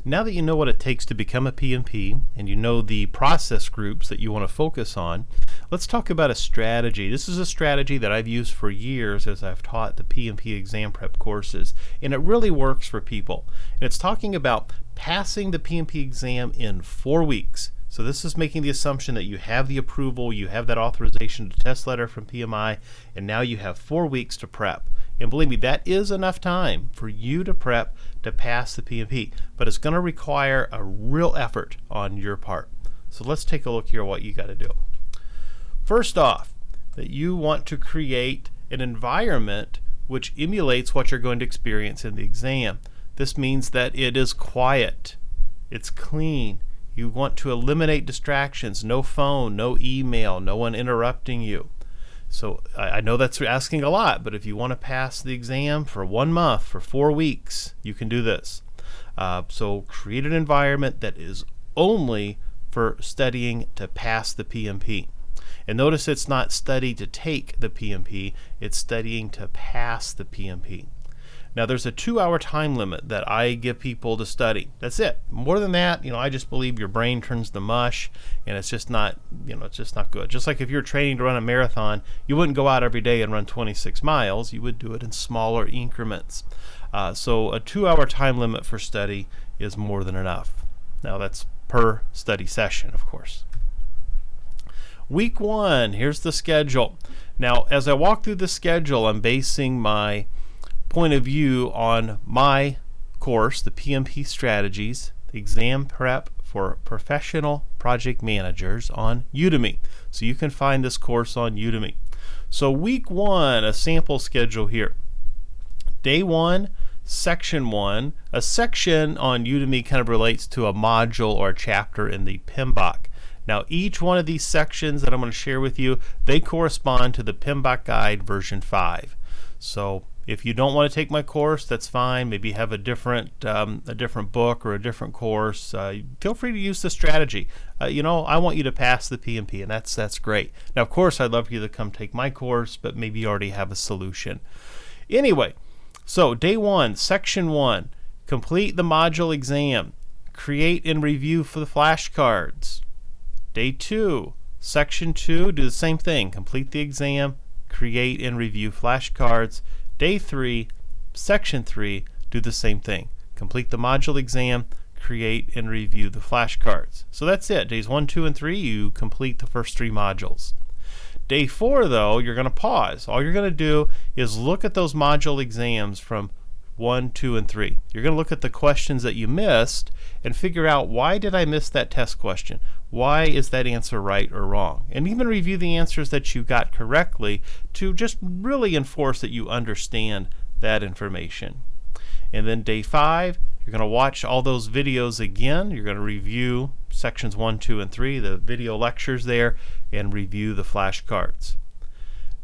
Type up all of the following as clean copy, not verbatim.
Now that you know what it takes to become a PMP and you know the process groups that you want to focus on, let's talk about a strategy. This is a strategy that I've used for years as I've taught the PMP exam prep courses, and it really works for people. And it's talking about passing the PMP exam in 4 weeks. So this is making the assumption that you have the approval, you have that authorization to test letter from PMI, and now you have 4 weeks to prep. And believe me, that is enough time for you to prep to pass the PMP, but it's going to require a real effort on your part. So let's take a look here what you got to do. First off, that you want to create an environment which emulates what you're going to experience in the exam. This means that it is quiet, it's clean. You want to eliminate distractions, no phone, no email, no one interrupting you. So I know that's asking a lot, but if you want to pass the exam for 1 month, for 4 weeks, you can do this. So create an environment that is only for studying to pass the PMP. And notice it's not study to take the PMP, it's studying to pass the PMP. Now there's a 2-hour time limit that I give people to study. That's it. More than that, I just believe your brain turns to mush, and it's just not, it's just not good. Just like if you're training to run a marathon, you wouldn't go out every day and run 26 miles. You would do it in smaller increments. So a 2-hour time limit for study is more than enough. Now that's per study session, of course. Week 1, here's the schedule. Now, as I walk through the schedule, I'm basing my point of view on my course, the PMP Strategies, the exam prep for professional project managers on Udemy. So you can find this course on Udemy. So week 1, a sample schedule here. Day 1, section 1. A section on Udemy kind of relates to a module or a chapter in the PMBOK. Now each one of these sections that I'm going to share with you, they correspond to the PMBOK Guide version 5. So if you don't want to take my course, that's fine. Maybe have a different book or a different course. Feel free to use the strategy. I want you to pass the PMP, and that's great. Now, of course, I'd love for you to come take my course, but maybe you already have a solution. Anyway, so day 1, section 1, complete the module exam. Create and review for the flashcards. Day 2, section 2, do the same thing. Complete the exam, create and review flashcards. Day 3, section 3, do the same thing. Complete the module exam, create and review the flashcards. So that's it. Days 1, 2, and 3, you complete the first 3 modules. Day 4, though, you're going to pause. All you're going to do is look at those module exams from 1, 2, and 3. You're going to look at the questions that you missed and figure out, why did I miss that test question? Why is that answer right or wrong? And even review the answers that you got correctly to just really enforce that you understand that information. And then day 5, you're going to watch all those videos again. You're going to review sections 1, 2, and 3, the video lectures there, and review the flashcards.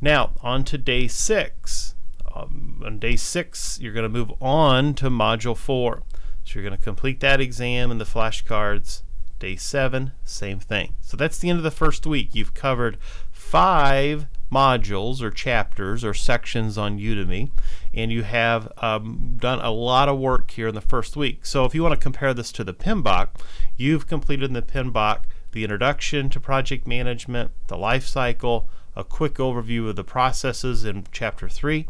Now, on to day 6. On day 6, you're going to move on to module 4. So you're going to complete that exam and the flashcards. Day 7, same thing. So that's the end of the first week. You've covered 5 modules or chapters or sections on Udemy, and you have done a lot of work here in the first week. So if you want to compare this to the PMBOK, you've completed in the PMBOK the introduction to project management, the life cycle, a quick overview of the processes in chapter 3.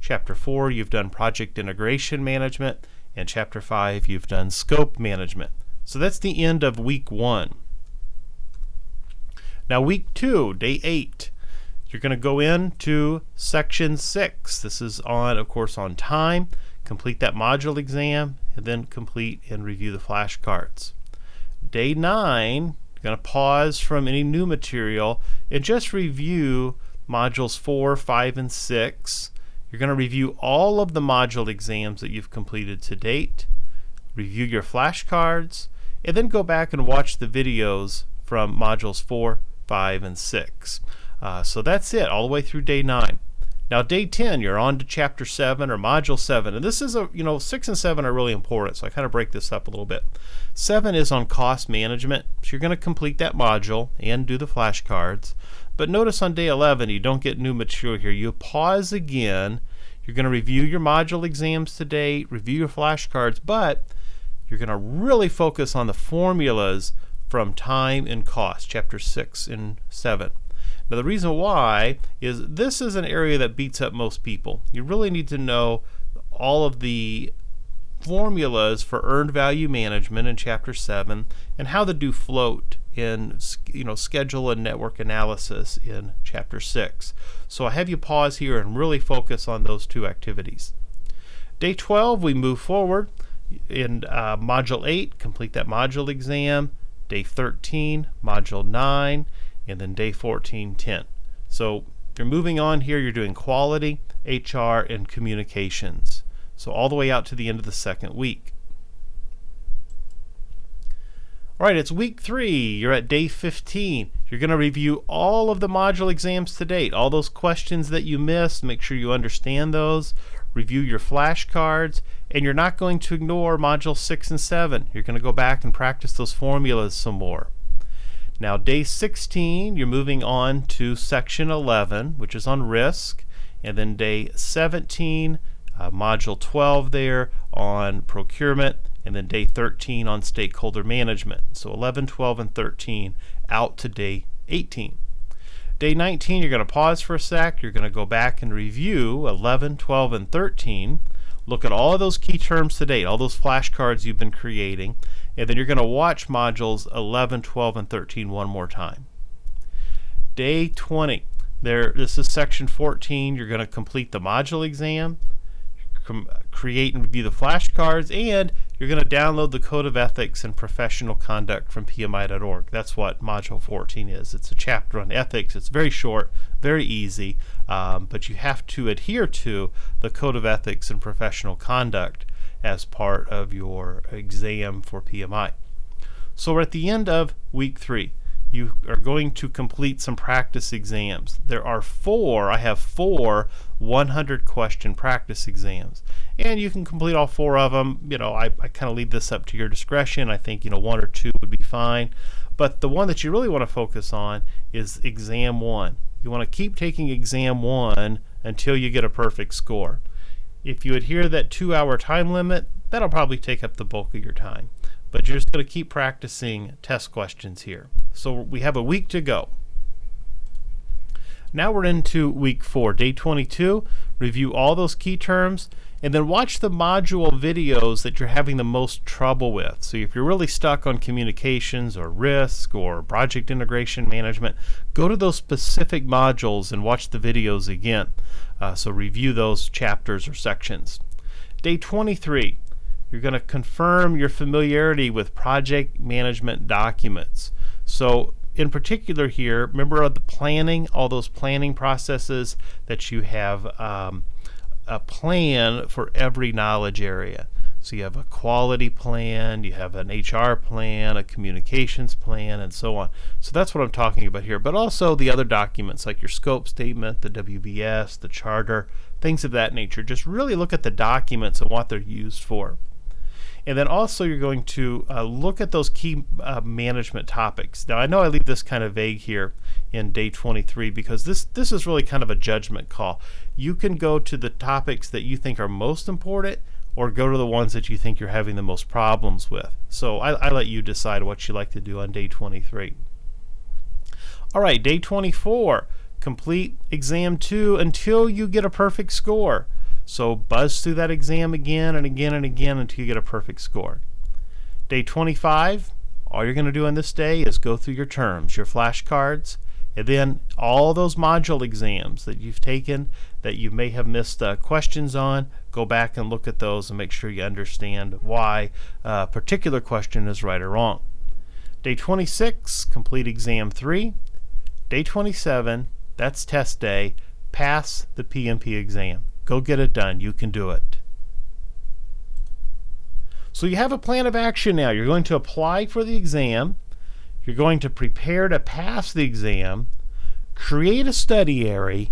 Chapter 4, you've done project integration management, and chapter 5, you've done scope management. So that's the end of week 1. Now week 2, day 8, you're going to go into section 6. This is on, of course, on time. Complete that module exam, and then complete and review the flashcards. Day 9, you're going to pause from any new material and just review modules 4, 5, and 6. You're going to review all of the module exams that you've completed to date, review your flashcards, and then go back and watch the videos from modules 4, 5, and 6. So that's it, all the way through day 9. Now day 10, you're on to chapter 7 or module 7, and this is 6 and 7 are really important, so I kind of break this up a little bit. 7 is on cost management, so you're going to complete that module and do the flashcards. But notice on day 11, you don't get new material here. You pause again. You're going to review your module exams to date, review your flashcards, but you're going to really focus on the formulas from time and cost, chapter 6 and 7. Now the reason why is this is an area that beats up most people. You really need to know all of the formulas for earned value management in chapter 7 and how to do float in schedule and network analysis in chapter 6. So I have you pause here and really focus on those two activities. Day 12, we move forward in module 8, complete that module exam. Day 13, module 9, and then day 14, 10. So you're moving on here, you're doing quality, HR, and communications. So all the way out to the end of the second week. All right, it's week 3. You're at day 15. You're going to review all of the module exams to date, all those questions that you missed. Make sure you understand those. Review your flashcards, and you're not going to ignore module 6 and 7. You're going to go back and practice those formulas some more. Now, day 16, you're moving on to section 11, which is on risk, and then day 17, module 12 there on procurement, and then day 13 on stakeholder management. So 11, 12, and 13 out to day 18. Day 19, you're going to pause for a sec. You're going to go back and review 11, 12, and 13. Look at all of those key terms to date, all those flashcards you've been creating, and then you're going to watch modules 11, 12, and 13 one more time. Day 20, this is section 14. You're going to complete the module exam, create and review the flashcards, and you're going to download the Code of Ethics and Professional Conduct from PMI.org. That's what Module 14 is. It's a chapter on ethics. It's very short, very easy, but you have to adhere to the Code of Ethics and Professional Conduct as part of your exam for PMI. So we're at the end of week 3. You are going to complete some practice exams. I have 4 100 question practice exams, and you can complete all 4 of them. I kind of leave this up to your discretion. I think 1 or 2 would be fine, but the one that you really want to focus on is exam 1. You want to keep taking exam 1 until you get a perfect score. If you adhere to that 2-hour time limit, that'll probably take up the bulk of your time, but you're just going to keep practicing test questions here. So we have a week to go. Now we're into week 4, day 22. Review all those key terms, and then watch the module videos that you're having the most trouble with. So if you're really stuck on communications or risk or project integration management, go to those specific modules and watch the videos again. So review those chapters or sections. Day 23. You're going to confirm your familiarity with project management documents. So in particular here, remember the planning, all those planning processes that you have a plan for every knowledge area. So you have a quality plan, you have an HR plan, a communications plan, and so on. So that's what I'm talking about here. But also the other documents like your scope statement, the WBS, the charter, things of that nature. Just really look at the documents and what they're used for. And then also you're going to look at those key management topics. Now I know I leave this kind of vague here in day 23 because this is really kind of a judgment call. You can go to the topics that you think are most important or go to the ones that you think you're having the most problems with. So I let you decide what you like to do on day 23. All right, day 24, complete exam 2 until you get a perfect score. So buzz through that exam again and again and again until you get a perfect score. Day 25, all you're going to do on this day is go through your terms, your flashcards, and then all those module exams that you've taken that you may have missed questions on, go back and look at those and make sure you understand why a particular question is right or wrong. Day 26, complete exam 3. Day 27, that's test day, pass the PMP exam. Go get it done. You can do it. So you have a plan of action now. You're going to apply for the exam. You're going to prepare to pass the exam, create a study area,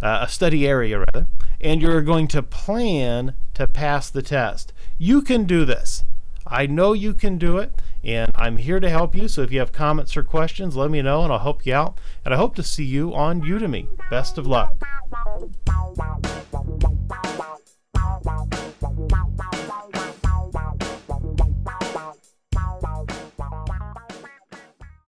a study area rather, and you're going to plan to pass the test. You can do this. I know you can do it, and I'm here to help you. So if you have comments or questions, let me know and I'll help you out. And I hope to see you on Udemy. Best of luck.